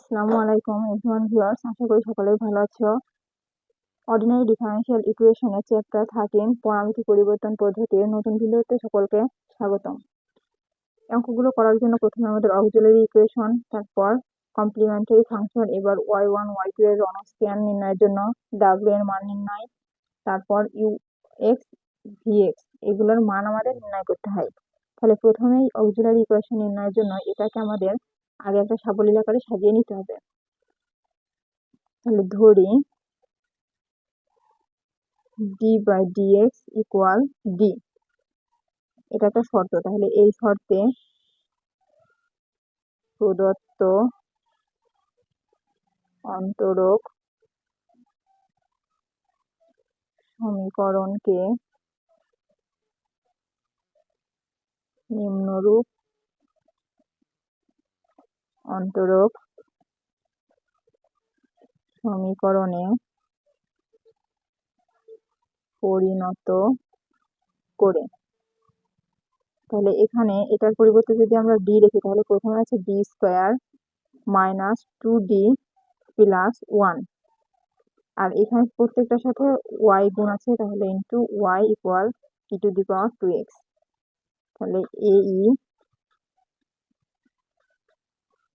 আসসালামু আলাইকুম everyone viewers, আশা করি সকলেই ভালো আছো। অর্ডিনারি ডিফারেনশিয়াল ইকুয়েশনের চ্যাপ্টার 13 পরামিতি পরিবর্তন পদ্ধতির নতুন ভিডিওতে সকলকে স্বাগতম। অঙ্কগুলো করার জন্য প্রথমে আমাদের অক্সিলারি ইকুয়েশন, তারপর কমপ্লিমেন্টারি ফাংশন, এবার y1 y2 এর রনস্ক্যান নির্ণয়ের জন্য w এর মান নির্ণয়, তারপর ux vx এগুলোর মান আমাদের নির্ণয় করতে হয়। তাহলে প্রথমেই অক্সিলারি ইকুয়েশন নির্ণয়ের জন্য এটাকে আমাদের আগে একটা সাবলীল আকারে সাজিয়ে নিতে হবে। তাহলে ধরি d/dx ইকুয়াল d, এটা একটা শর্ত। তাহলে এই শর্তে প্রদত্ত অন্তরক সমীকরণকে নিম্নরূপ অন্তরক সমীকরণে পরিণত করে, তাহলে এখানে এটার পরিবর্তে যদি আমরা d লিখি তাহলে প্রথমে আছে d square minus 2d plus 1, আর এখানে প্রত্যেকটার সাথে y গুণ আছে, তাহলে ইন্টু y ইকুয়াল e⁻²x। তাহলে ae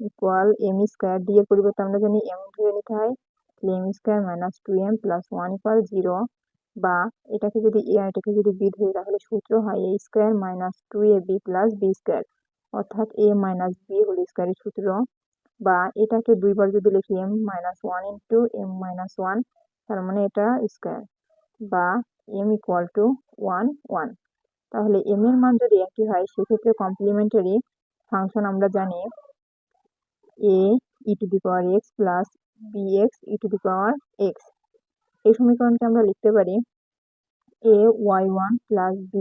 equal m square, d এর পরিবর্তে আমরা জানি এম ধরে নিতে হয়, তাহলে m square minus 2m plus 1 equal 0, বা এটাকে যদি এ আর এটাকে যদি বি ধরি তাহলে সূত্র হয় a square minus 2ab plus b square, অর্থাৎ এ মাইনাস বি হোল স্কয়ারের সূত্র। বা এটাকে দুইবার যদি লিখি m minus 1 into m minus 1, তার মানে এটা স্কয়ার, বা এম ইকুয়াল টু 1 1। তাহলে এম এর মান যদি একই হয় সেক্ষেত্রে কমপ্লিমেন্টারি ফাংশন আমরা জানি a e⁻x plus bx e⁻x। এই সমীকরণকে আমরা লিখতে পারি a y1 plus b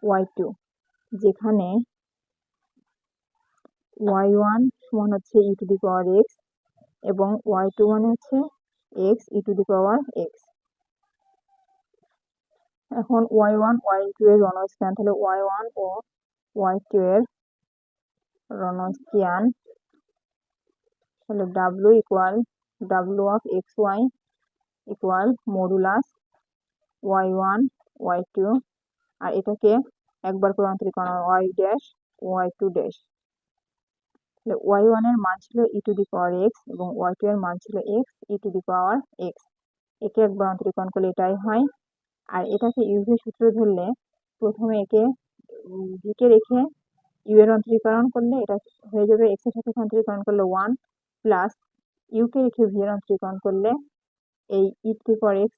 y2, যেখানে y1 সমান হচ্ছে e⁻x এবং y2 মানে হচ্ছে x e⁻x। এখন y1 y2 এর রনস্ক্যান, তাহলে y1 ও y2 এর রনস্ক্যান, তাহলে w equal w of xy equal modulus y1 y2, আর এটাকে একবার করে অন্তরীকরণ y ড্যাশ y2 ড্যাশ। তাহলে y1 এর মান ছিল e⁻x এবং y2 এর মান ছিল x e⁻x, একে একবার অন্তরীকরণ করলে এটাই হয়। আর এটাকে ইউ এর সূত্র ধরলে প্রথমে একে ভি কে রেখে ইউ এর অন্তরীকরণ করলে এটা হয়ে যাবে x এর সাথে অন্তরীকরণ করলে 1, প্লাস ইউ কে রেখে ভি এর অন্তরীকরণ করলে এই e⁻x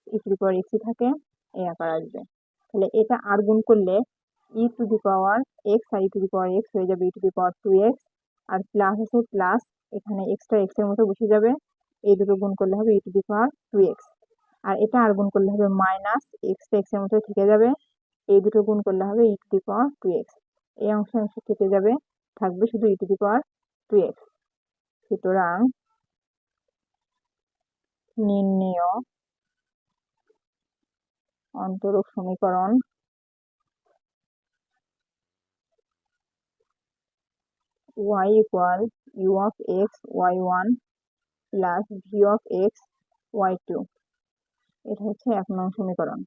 ই থাকে, এই আকার আসবে। তাহলে এটা আর গুণ করলে e⁻x আর e⁻x হয়ে যাবে e⁻2x, আর প্লাস আছে প্লাস, এখানে এক্সট্রা এক্স এর মতো বসে যাবে, এই দুটো গুণ করলে হবে e⁻2x, আর এটা আর গুণ করলে হবে মাইনাস এক্সট্রা এক্স এর মতো থেকে যাবে, এই দুটো গুণ করলে হবে e⁻2x। এই অংশ কেটে যাবে, থাকবে শুধু e⁻2x। সুতরাং নির্ণেয় অন্তরক সমীকরণ y equal u of x y1 plus v of x y2, এটা হচ্ছে 1 নং সমীকরণ।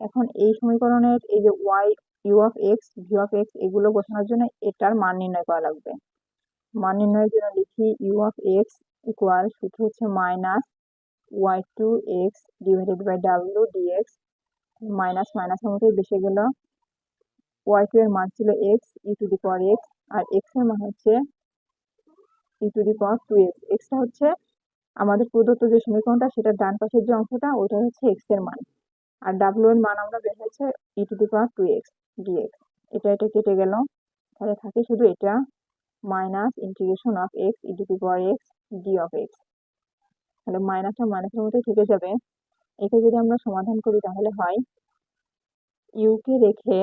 এখন এই সমীকরণের এই যে y u of x V of x এগুলো বসানোর জন্য এটার মান নির্ণয় করা লাগবে। মান নির্ণয়ের জন্য লিখি u অফ x ইকুয়াল, সূত্র হচ্ছে minus y2x divided by w dx, minus মাইনাসের মধ্যে বেসে গেল, y2 এর মান ছিল x e⁻x আর x এর মান হচ্ছে e⁻2x। এক্সটা হচ্ছে আমাদের প্রদত্ত যে সমীকরণটা সেটার ডান পাশের যে অংশটা ওটা হচ্ছে x এর মান, আর w এর মান আমরা বের হচ্ছে e⁻2x dx। এটা কেটে গেল, তাহলে থাকে শুধু এটা minus integration of x e⁻x d of x। তাহলে মাইনাসটা মাইনাসের মধ্যে থেকে যাবে। এটা যদি আমরা সমাধান করি তাহলে হয় ইউ কে রেখে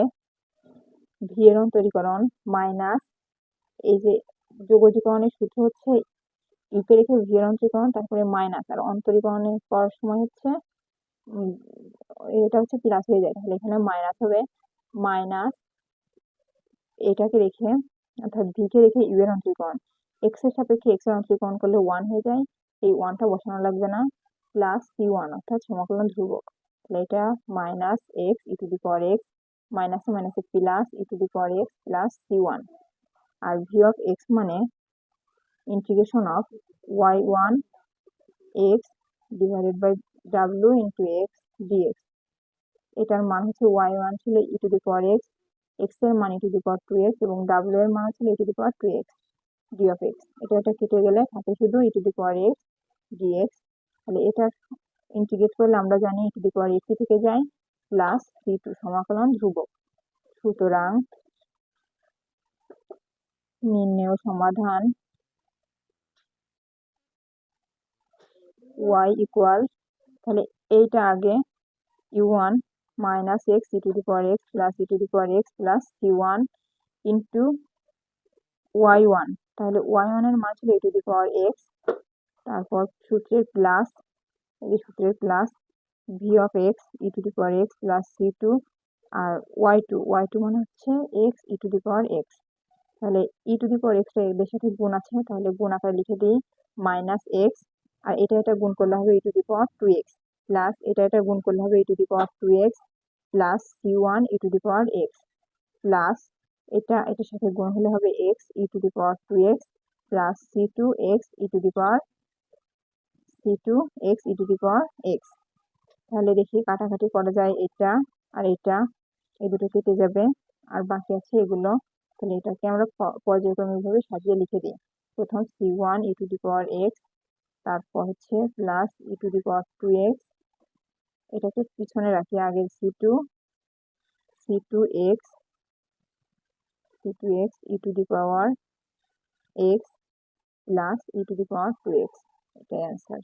ভি এর অন্তরীকরণ মাইনাস, এই যে যোগজীকরণের সূত্র হচ্ছে ইউ কে রেখে ভি এর অন্তরীকরণ, তারপরে মাইনাস, আর অন্তরীকরণের করার সময় হচ্ছে এটা হচ্ছে প্লাস হয়ে যায়, তাহলে এখানে মাইনাস হবে, মাইনাস এটাকে রেখে অর্থাৎ ভি কে রেখে ইউ এর অন্তরীকরণ, এক্স এর সাপেক্ষে এক্স এর অন্তরীকরণ করলে 1 হয়ে যায়, এই 1টা বসানো লাগবে না, প্লাস c1 অর্থাৎ সমাকলন ধ্রুবক। তাহলে এটা minus x e to the power x মাইনাসে মাইনাসে plus e to the power x plus c1। আর ভি অফ এক্স মানে integration of y1 x divided by w into x dx. এটার মান হচ্ছে y1 ছিল e to the power x, x এর মান ই টু দি পাওয়ার 2x এবং w এর মান ছিল e to the power 2x d of x. এটা কেটে গেলে থাকে শুধু e to the power x dx. তাহলে এটা ইন্টিগ্রেট করলে আমরা জানি ই টু দি পাওয়ার এক্স থেকে যায় প্লাস c2 সমাকলন ধ্রুবক। সুতরাং নির্ণেয় সমাধান y ইকুয়াল, তাহলে এইটা আগে u1 minus x e to the power x plus e to the power x plus c1 into y1, তাহলে y1 এর মান ছিল e to the power x, তারপর সূত্রের প্লাস, এই সূত্রের plus v of x e to the power x plus c2 আর y2 মানে হচ্ছে x e to the power x. তাহলে e to the power x এর সাথে গুণ আছে, তাহলে গুণ আকারে লিখে দিই মাইনাস এক্স, আর এটা গুণ করলে হবে e to the power 2x plus এটা গুণ করলে হবে e to the power 2x plus c1 e to the power x plus এটার সাথে গুণ হলে হবে x e to the power 2x plus c2 x e to the power x. তাহলে দেখি কাটাকাটি করা যায়, এটা আর এটা এই দুটো কেটে যাবে আর বাকি আছে এগুলো। তাহলে এটাকে আমরা পর্যায়ক্রমিকভাবে সাজিয়ে লিখে দিই। প্রথম c1 e to the power x, তারপর হচ্ছে plus e to the power 2x, এটাকে পিছনে রাখি, আগে c2 x e to the power x plus e to the power 2x, এটাই অ্যান্সার।